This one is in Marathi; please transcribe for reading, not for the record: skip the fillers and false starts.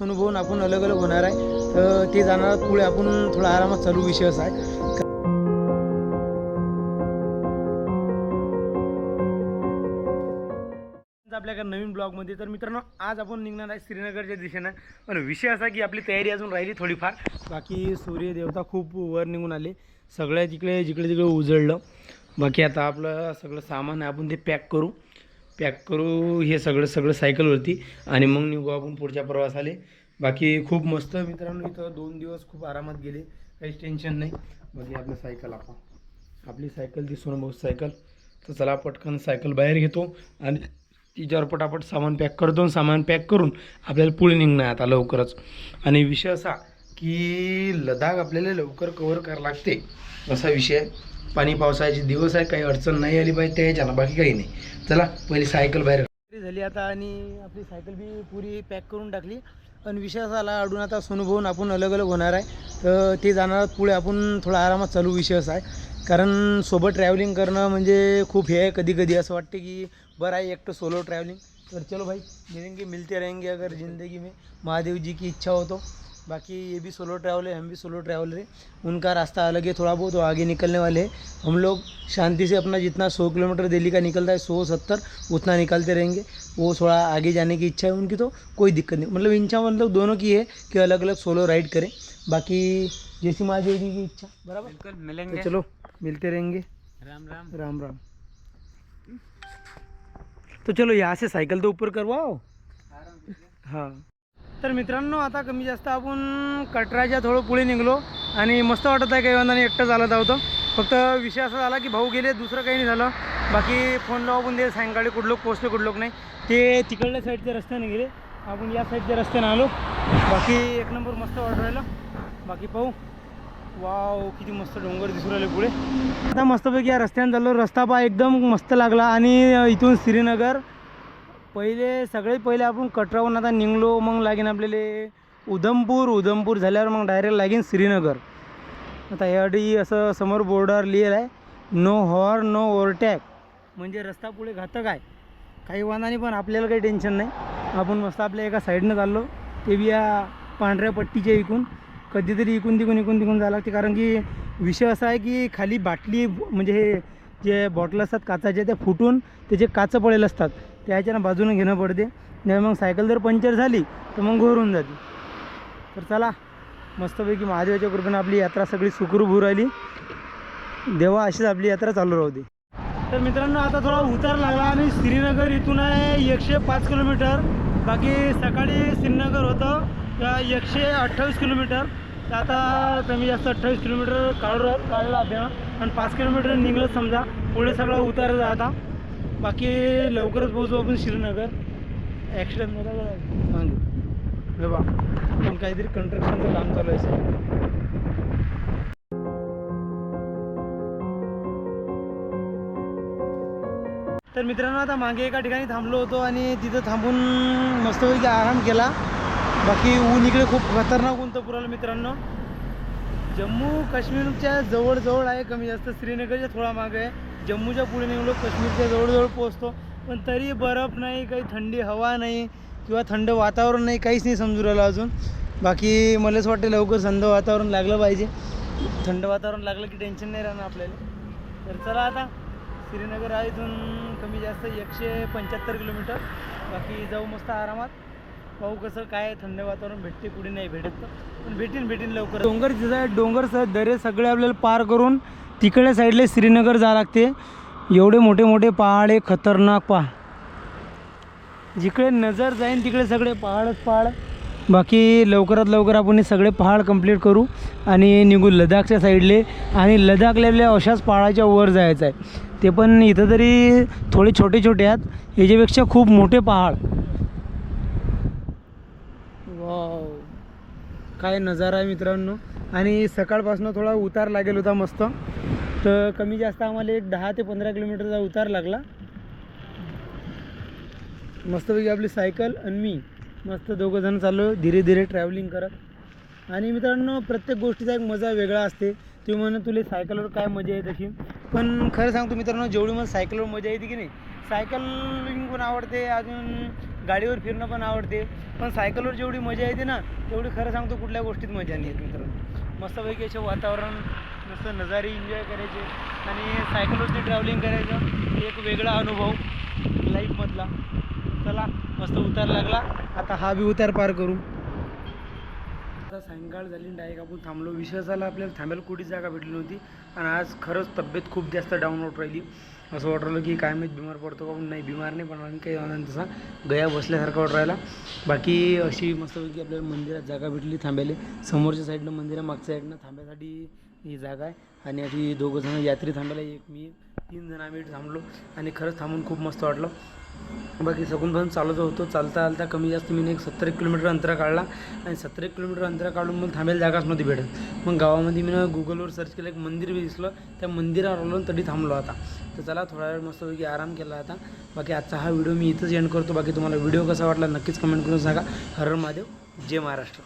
अनुभवून आपण अलग अलग होणार आहे, तर ते जाणार पुढे आपण थोडा आरामात चालू विषय असा आहे. आपल्याकडे नवीन ब्लॉगमध्ये. तर मित्रांनो, आज आपण निघणार आहे श्रीनगरच्या दिशेनं. पण विषय असा की आपली तयारी अजून राहिली थोडीफार. बाकी सूर्य देवता खूप वर निघून आले, सगळ्या जिकडे तिकडे उजळलं. बाकी आता आपलं सगळं सामान आहे, आपण ते पॅक करू हे सगळं सायकलवरती, आणि मग निघू आपण पुढच्या प्रवासाला. बाकी खूप मस्त मित्रांनो, इथं 2 दिवस खूप आरामात गेले, काहीच टेन्शन नाही. बाकी आपलं सायकल आपली सायकल ती सोनभाऊ सायकल. तर चला पटकन सायकल बाहेर घेतो आणि तिच्यावर पटापट सामान पॅक करतो. सामान पॅक करून आपल्याला पुढे निघणं आहे आता लवकरच. आणि विषय असा की लडाख आपल्याला लवकर कव्हर करावं लागते, असा विषय आहे. पाणी पावसाळ्याचे दिवस आहे, काही अडचण नाही आली पाहिजे त्याच्यानं, बाकी काही नाही. चला पहिली सायकल बाहेर झाली आता, आणि आपली सायकल बी पुरी पॅक करून टाकली. पण विषय असा आला, अडून आता सोनूभाऊन आपण अलग अलग होणार आहे, तर ते जाणार पुढे आपण थोडा आरामात चालू विषय असा आहे. कारण सोबत ट्रॅव्हलिंग करणं म्हणजे खूप हे आहे. कधी कधी असं वाटते की बरं आहे एकटं सोलो ट्रैवलिंग. तर चलो भाई, मिलेंगे मिलते रहेंगे अगर ज़िंदगी में, महादेव जी की इच्छा हो तो. बाकी ये भी सोलो ट्रैवल है, हम भी सोलो ट्रैवलर है. उनका रास्ता अलग है थोड़ा बहुत, वो आगे निकलने वाले हैं. हम लोग शांति से अपना जितना 100 किलोमीटर दिल्ली का निकलता है, 100-170 उतना निकालते रहेंगे. वो थोड़ा आगे जाने की इच्छा है उनकी, तो कोई दिक्कत नहीं. मतलब इच्छा मतलब दोनों की है कि अलग अलग सोलो राइड करें. बाकी जैसी महादेव जी की इच्छा, बराबर बिल्कुल मिलेंगे. तो चलो मिलते रहेंगे. राम राम. राम राम. तो चलो यहाँ से सायकल तो ऊपर करवाओ. हां. तर मित्रांनो, आता कमी जास्त आपण कटराच्या थोडं पुढे निघलो, आणि मस्त वाटत आहे. काही वांधा नाही, एकटं चालत आहोत. फक्त विषय असा झाला की भाऊ गेले, दुसरं काही नाही झालं. बाकी फोन लावून पण दे सायंकाळी कुठं लोक पोचले, कुठं लोक नाही. ते तिकडल्या साईडच्या रस्त्याने गेले, आपण या साईडच्या रस्त्याने आलो. बाकी एक नंबर मस्त वाटू राहिलं. बाकी पाहू, वाव किती मस्त डोंगर दिसू राहिले पुढे. आता मस्तपैकी या रस्त्याने चाललो. रस्ता पहा एकदम मस्त लागला. आणि इथून श्रीनगर सगळे पहिले आपण कटरावरून आता निघलो, मग लागेन आपल्याला उधमपूर झाल्यावर मग डायरेक्ट लागेन श्रीनगर. आता याआधी असं समोर बोर्डर लिहिलं आहे, नो हॉर्न नो ओव्हरटॅक, म्हणजे रस्ता पुढे घातक आहे. काही वांधा नाही, पण आपल्याला काही टेन्शन नाही. आपण मस्त आपल्या एका साईडनं चाललो, ते बी या पांढऱ्या पट्टीच्या इकून. कधीतरी इकून तिकून जावं लागते, कारण की विषय असा आहे की खाली बाटली, म्हणजे हे जे बॉटल असतात काचाचे, त्या फुटून त्याचे काच पडेल असतात, त्याच्यानं बाजूने घेणं पडते. नाही मग सायकल जर पंक्चर झाली तर मग घोरून जाते. तर चला मस्तपैकी महादेवाच्या कृपेनं आपली यात्रा सगळी सुखरूप होऊ राहिली. देवा अशीच आपली यात्रा चालू राहू दे. तर मित्रांनो, आता थोडा उतार लागला, आणि श्रीनगर इथून आहे 105 किलोमीटर. बाकी सकाळी श्रीनगर होतं 128 किलोमीटर. तर आता कमी जास्त 28 किलोमीटर काढला आपल्याला, आणि 5 किलोमीटर निघलं समजा. पुढे सगळा उतार आता. बाकी लवकरच पोहोचू आपण श्रीनगर. ॲक्सिडेंट झाला मागे बा, पण काहीतरी कंस्ट्रक्शनचं काम चालू आहे. तर मित्रांनो, आता मागे एका ठिकाणी थांबलो होतो, आणि तिथं थांबून मस्तपैकी आराम केला. बाकी ऊन इकडे खूप खतरनाक ऊन तर पुरालं मित्रांनो. जम्मू काश्मीरच्या जवळ आहे, कमी जास्त श्रीनगरच्या थोडा मागे आहे. जम्मूच्या पुढे निघलो, काश्मीरच्या जवळ पोहोचतो, पण तरी बर्फ नाही, काही थंडी हवा नाही, किंवा थंड वातावरण नाही, काहीच नाही समजू राहिलं अजून. बाकी मलाच वाटतं लवकर थंड वातावरण लागलं पाहिजे. थंड वातावरण लागलं की टेन्शन नाही राहणार आपल्याला. तर चला आता श्रीनगर आहे इथून कमी जास्त 175 किलोमीटर. बाकी जाऊ मस्त आरामात. पाहू कसं काय थंड वातावरण भेटते, पुढे नाही भेटत, पण भेटीन लवकर. डोंगर तिथं आहे, डोंगर दरे सगळे आपल्याला पार करून तिकडल्या साईडला श्रीनगर जावं लागते. एवढे मोठे पहाड आहे, खतरनाक पहाड. जिकडे नजर जाईन तिकडे सगळे पहाड. बाकी लवकरात लवकर आपण हे सगळे पहाड कंप्लीट करू आणि निघू लडाखच्या साईडले. आणि लडाखल्या अशाच पहाडाच्या वर जायचं आहे. ते पण इथं तरी थोडे छोटे आहेत, याच्यापेक्षा खूप मोठे पहाड. वाव, काय नजारा आहे मित्रांनो. आणि सकाळपासून थोडा उतार लागेल होता मस्त. तर कमी जास्त आम्हाला एक 10 ते 15 किलोमीटरचा उतार लागला. मस्तपैकी आपली सायकल आणि मी मस्त दोघं जण चाललो धीरे धीरे ट्रॅव्हलिंग करत. आणि मित्रांनो, प्रत्येक गोष्टीचा एक मजा वेगळा असते. तुम्ही म्हणून तुला सायकलवर काय मजा येते तशी, पण खरं सांगतो मित्रांनो, जेवढी मला सायकलवर मजा येते की नाही, सायकलिंग पण आवडते, अजून गाडीवर फिरणं पण आवडते, पण सायकलवर जेवढी मजा येते ना तेवढी खरं सांगतो कुठल्या गोष्टीत मजा नाही येत मित्रांनो. मस्तपैकी असे वातावरण, मस्त नजारे एन्जॉय करायचे आणि सायकलवरती ट्रॅव्हलिंग करायचं एक वेगळा अनुभव लाईफमधला. चला मस्त उतार लागला, आता हा बी उतार पार करू. आता सायंकाळ झाली, डायरेक्ट आपण थांबलो. विषय झाला आपल्याला थांबायला कुठेच जागा भेटली नव्हती आणि आज खरंच तब्येत खूप जास्त डाऊन होत राहिली. असं वाटत राहिलं की काय माहीत बिमार पडतो का, नाही बिमार नाही पडणार, काही होणार तसा गया बसल्यासारखा वाटत राहिला. बाकी अशी मस्तपैकी आपल्याला मंदिरात जागा भेटली थांबायला. समोरच्या साईडनं मंदिर आहे, मागच्या साईडनं थांब्यासाठी ही जागा आहे आणि अशी दोघं जण यात्री थांबायला, एक मी 3 जण आम्ही थांबलो आणि खरंच थांबून खूप मस्त वाटलं. बाकी सगून पण चालत होतो, चालता चालता कमी जास्त मी एक 70 किलोमीटर अंतर काढला आणि 70 किलोमीटर अंतर काढून मग थांबायला जागाच नव्हती भेटत. मग गावामध्ये मी गुगलवर सर्च केलं, एक मंदिर बी दिसलं, त्या मंदिरावर आलो तरी थांबलो आता. तर चला थोडा वेळ मस्तपैकी आराम केला आता. बाकी आजचा हा व्हिडिओ मी इथंच एंड करतो. बाकी तुम्हाला व्हिडिओ कसा वाटला नक्कीच कमेंट करून सांगा. हर हर महादेव, जय महाराष्ट्र.